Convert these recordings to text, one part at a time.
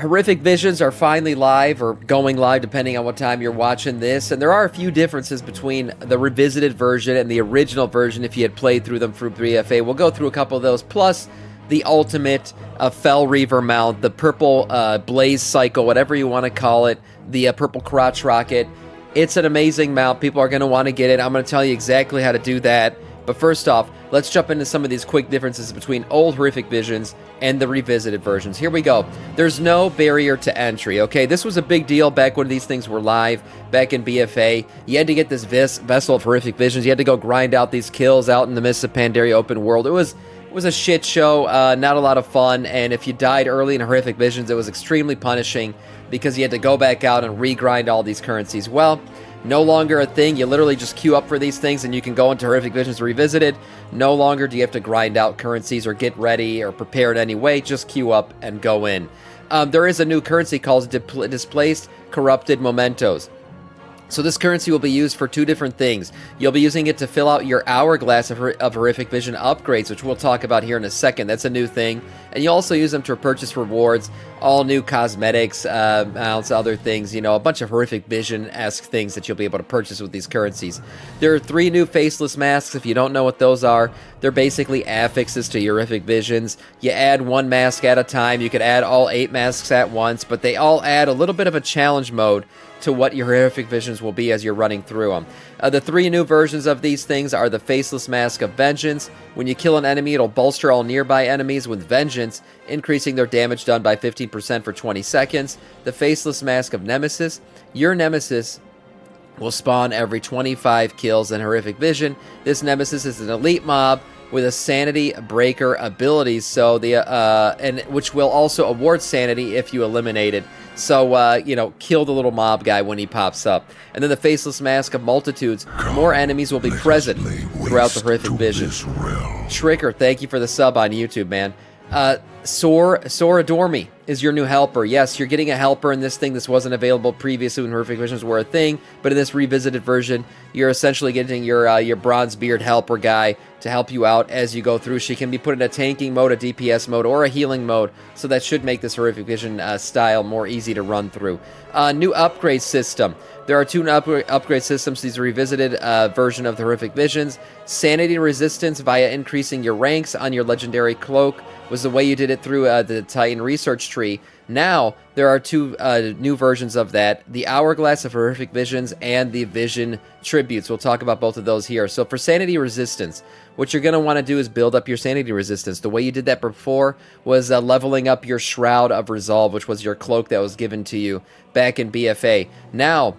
Horrific Visions are finally live, or going live depending on what time you're watching this, and there are a few differences between the revisited version and the original version if you had played through them through BFA. We'll go through a couple of those, plus the ultimate Fell Reaver mount, the purple Blaze Cycle, whatever you want to call it, the purple crotch rocket. It's an amazing mount. People are going to want to get it. I'm going to tell you exactly how to do that. But first off, let's jump into some of these quick differences between old Horrific Visions and the revisited versions. Here we go. There's no barrier to entry, okay? This was a big deal back when these things were live, back in BFA. You had to get this vessel of Horrific Visions. You had to go grind out these kills out in the Mists of Pandaria open world. It was a shit show, not a lot of fun, and if you died early in Horrific Visions, it was extremely punishing because you had to go back out and re-grind all these currencies. Well, no longer a thing. You literally just queue up for these things and you can go into Horrific Visions Revisited. No longer do you have to grind out currencies or get ready or prepare in any way. Just queue up and go in. There is a new currency called Displaced Corrupted Mementos. So this currency will be used for two different things. You'll be using it to fill out your hourglass of Horrific Vision upgrades, which we'll talk about here in a second. That's a new thing. And you also use them to purchase rewards, all new cosmetics, mounts, other things, you know, a bunch of Horrific Vision-esque things that you'll be able to purchase with these currencies. There are 3 new faceless masks. If you don't know what those are, they're basically affixes to your Horrific Visions. You add 1 mask at a time. You could add all 8 masks at once, but they all add a little bit of a challenge mode to what your Horrific Visions will be as you're running through them. The 3 new versions of these things are the Faceless Mask of Vengeance. When you kill an enemy, it'll bolster all nearby enemies with Vengeance, increasing their damage done by 15% for 20 seconds. The Faceless Mask of Nemesis. Your Nemesis will spawn every 25 kills in Horrific Vision. This Nemesis is an elite mob with a Sanity Breaker abilities, so and which will also award Sanity if you eliminate it. So, you know, kill the little mob guy when he pops up. And then the Faceless Mask of Multitudes. More enemies will be present throughout the Horrific Vision. Shricker, thank you for the sub on YouTube, man. Sora Dormy is your new helper. Yes, you're getting a helper in this thing. This wasn't available previously when Horrific Visions were a thing, but in this revisited version, you're essentially getting your Bronzebeard helper guy to help you out as you go through. She can be put in a tanking mode, a DPS mode, or a healing mode, so that should make this Horrific Vision style more easy to run through. New upgrade system. There are 2 upgrade systems. These are revisited version of the Horrific Visions. Sanity resistance via increasing your ranks on your legendary cloak was the way you did it through the Titan research tree. Now, there are 2 new versions of that. The Hourglass of Horrific Visions and the Vision Tributes. We'll talk about both of those here. So for Sanity Resistance, what you're going to want to do is build up your Sanity Resistance. The way you did that before was leveling up your Shroud of Resolve, which was your cloak that was given to you back in BFA. Now,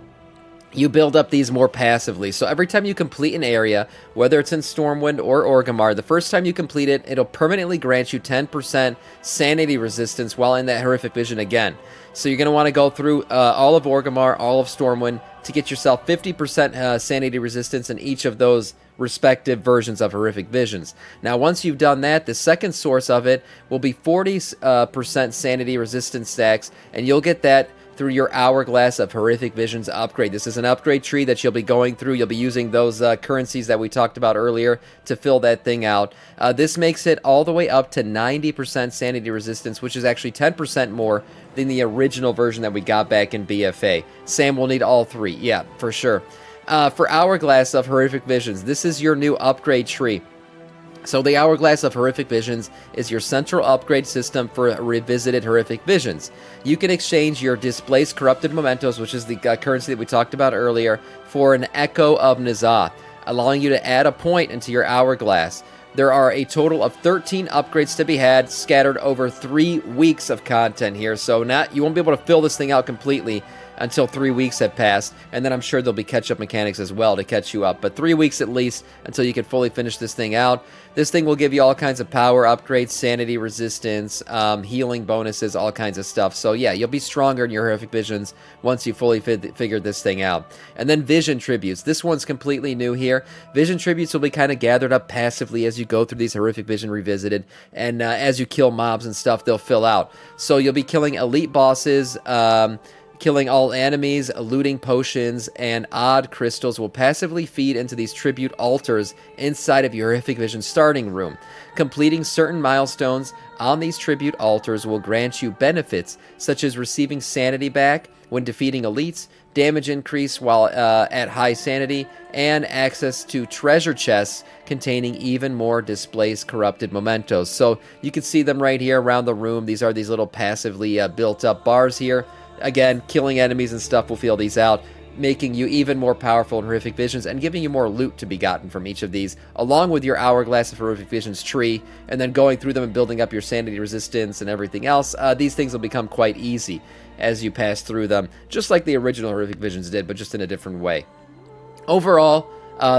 you build up these more passively. So every time you complete an area, whether it's in Stormwind or Orgrimmar, the first time you complete it, it'll permanently grant you 10% sanity resistance while in that Horrific Vision again. So you're going to want to go through all of Orgrimmar, all of Stormwind, to get yourself 50% sanity resistance in each of those respective versions of Horrific Visions. Now, once you've done that, the second source of it will be 40% sanity resistance stacks, and you'll get that through your Hourglass of Horrific Visions upgrade. This is an upgrade tree that you'll be going through. You'll be using those currencies that we talked about earlier to fill that thing out. This makes it all the way up to 90% sanity resistance, which is actually 10% more than the original version that we got back in BFA. Sam will need all 3. Yeah, for sure. For Hourglass of Horrific Visions, this is your new upgrade tree. So the Hourglass of Horrific Visions is your central upgrade system for revisited Horrific Visions. You can exchange your Displaced Corrupted Mementos, which is the currency that we talked about earlier, for an Echo of N'Zoth, allowing you to add a point into your Hourglass. There are a total of 13 upgrades to be had, scattered over 3 weeks of content here. So you won't be able to fill this thing out completely until 3 weeks have passed, and then I'm sure there'll be catch-up mechanics as well to catch you up. But 3 weeks at least until you can fully finish this thing out. This thing will give you all kinds of power upgrades, sanity resistance, healing bonuses, all kinds of stuff. So yeah, you'll be stronger in your Horrific Visions once you fully figured this thing out. And then Vision Tributes. This one's completely new here. Vision Tributes will be kind of gathered up passively as you go through these Horrific Vision Revisited, and as you kill mobs and stuff, they'll fill out. So you'll be killing elite bosses, Killing all enemies, looting potions, and odd crystals will passively feed into these tribute altars inside of your Horrific Vision starting room. Completing certain milestones on these tribute altars will grant you benefits, such as receiving sanity back when defeating elites, damage increase while at high sanity, and access to treasure chests containing even more displaced corrupted mementos. So you can see them right here around the room. These are these little passively built up bars here. Again, killing enemies and stuff will feel these out, making you even more powerful in Horrific Visions and giving you more loot to be gotten from each of these, along with your Hourglass of Horrific Visions tree, and then going through them and building up your sanity resistance and everything else. These things will become quite easy as you pass through them, just like the original Horrific Visions did, but just in a different way. Overall,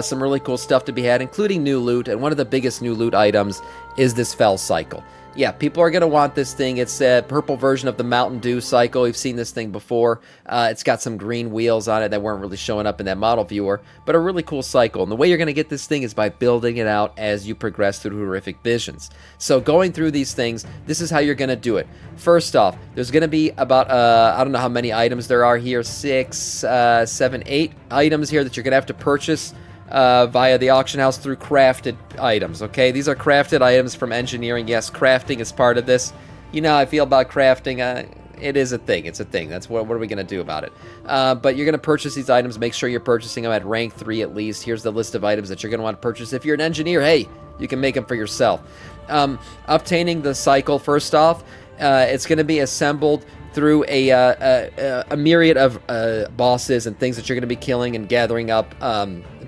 some really cool stuff to be had, including new loot, and one of the biggest new loot items is this Fell Cycle. Yeah, people are going to want this thing. It's a purple version of the Mountain Dew cycle. We've seen this thing before. It's got some green wheels on it that weren't really showing up in that model viewer, but a really cool cycle. And the way you're going to get this thing is by building it out as you progress through Horrific Visions. So going through these things, this is how you're going to do it. First off, there's going to be about, I don't know how many items there are here, 6, 7, 8 items here that you're going to have to purchase via the auction house through crafted items, okay? These are crafted items from engineering. Yes, crafting is part of this. You know how I feel about crafting. It is a thing. It's a thing. That's what are we going to do about it? But you're going to purchase these items. Make sure you're purchasing them at rank 3 at least. Here's the list of items that you're going to want to purchase. If you're an engineer, hey, you can make them for yourself. Obtaining the cycle, first off, it's going to be assembled through a myriad of bosses and things that you're going to be killing and gathering up,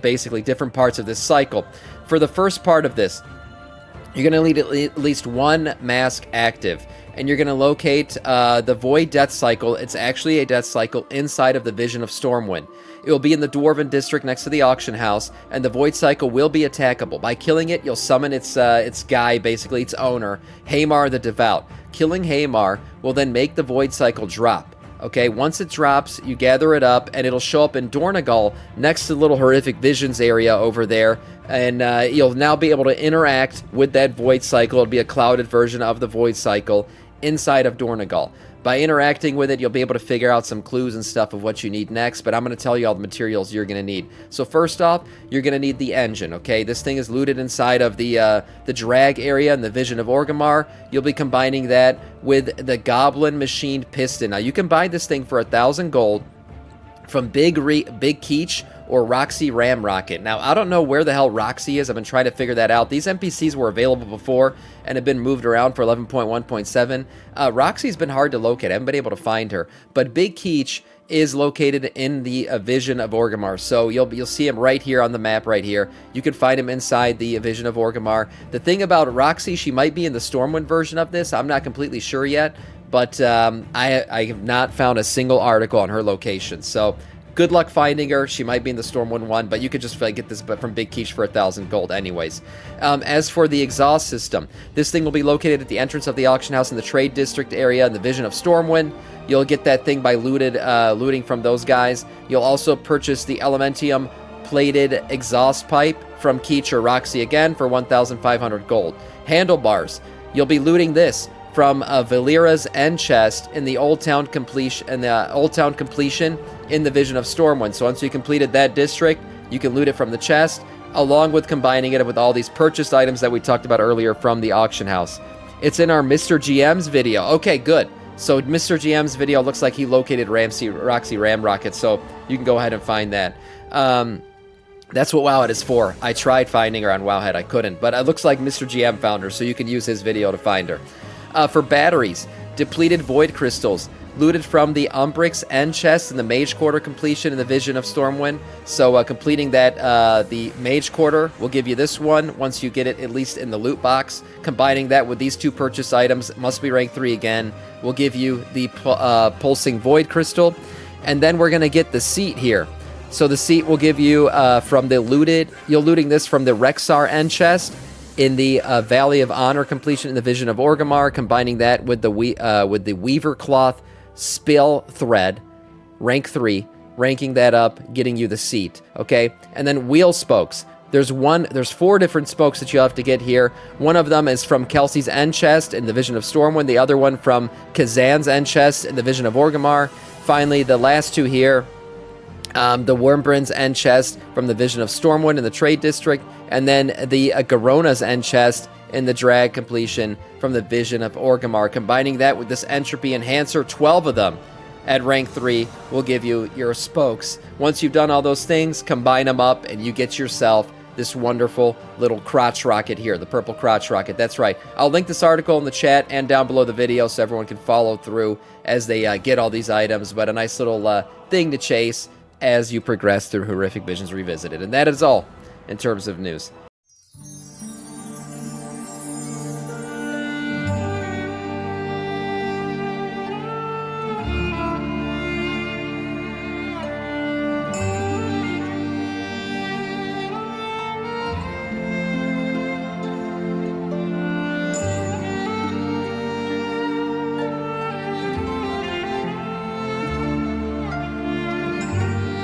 basically different parts of this cycle. For the first part of this, you're going to need at least one mask active, and you're going to locate the Void Deathcycle. It's actually a Deathcycle inside of the Vision of Stormwind. It will be in the Dwarven District next to the auction house, and the Void Cycle will be attackable. By killing it, you'll summon its guy, basically its owner, Haymar the Devout. Killing Haymar will then make the Void Cycle drop. Okay, once it drops, you gather it up, and it'll show up in Dornegal next to the little Horrific Visions area over there, and you'll now be able to interact with that Void Cycle. It'll be a clouded version of the Void Cycle inside of Dornegal. By interacting with it, you'll be able to figure out some clues and stuff of what you need next, but I'm going to tell you all the materials you're going to need. So first off, you're going to need the engine, okay? This thing is looted inside of the drag area in the Vision of Orgrimmar. You'll be combining that with the Goblin Machined Piston. Now, you can buy this thing for 1,000 gold from Big Keech or Roxy Ramrocket. Now, I don't know where the hell Roxy is. I've been trying to figure that out. These NPCs were available before and have been moved around for 11.1.7. Roxy's been hard to locate. I haven't been able to find her. But Big Keech is located in the Vision of Orgrimmar. So you'll see him right here on the map right here. You can find him inside the Vision of Orgrimmar. The thing about Roxy, she might be in the Stormwind version of this. I'm not completely sure yet. But I have not found a single article on her location. So good luck finding her. She might be in the Stormwind one, but you could just get this from Big Keech for 1,000 gold anyways. As for the exhaust system, this thing will be located at the entrance of the auction house in the Trade District area in the Vision of Stormwind. You'll get that thing by looting from those guys. You'll also purchase the Elementium plated exhaust pipe from Keech or Roxy again for 1,500 gold. Handlebars. You'll be looting this from Valera's end chest in the Old Town completion in the Vision of Stormwind. So once you completed that district, you can loot it from the chest, along with combining it with all these purchased items that we talked about earlier from the auction house. It's in our Mr. GM's video. Okay, good. So Mr. GM's video looks like he located Roxy Ramrocket, so you can go ahead and find that. That's what Wowhead is for. I tried finding her on Wowhead. I couldn't, but it looks like Mr. GM found her, so you can use his video to find her. For batteries, depleted Void Crystals, looted from the Umbrix end chest in the Mage Quarter completion in the Vision of Stormwind. So completing that, the Mage Quarter will give you this one once you get it at least in the loot box. Combining that with these two purchase items, must be rank 3 again, will give you the Pulsing Void Crystal. And then we're going to get the seat here. So the seat will give you from the you're looting this from the Rexar end chest in the Valley of Honor completion in the Vision of Orgrimmar, combining that with the Weaver Cloth Spill Thread, rank 3, ranking that up, getting you the seat, okay? And then wheel spokes. There's 4 different spokes that you have to get here. One of them is from Kelsey's end chest in the Vision of Stormwind, the other one from Kazan's end chest in the Vision of Orgrimmar. finally, the last two here, the Wormbrand's End Chest from the Vision of Stormwind in the Trade District, and then the Garona's End Chest in the Drag Completion from the Vision of Orgrimmar. Combining that with this Entropy Enhancer, 12 of them at rank 3 will give you your spokes. Once you've done all those things, combine them up, and you get yourself this wonderful little crotch rocket here, the purple crotch rocket. That's right. I'll link this article in the chat and down below the video so everyone can follow through as they get all these items, but a nice little thing to chase as you progress through Horrific Visions Revisited. And that is all in terms of news.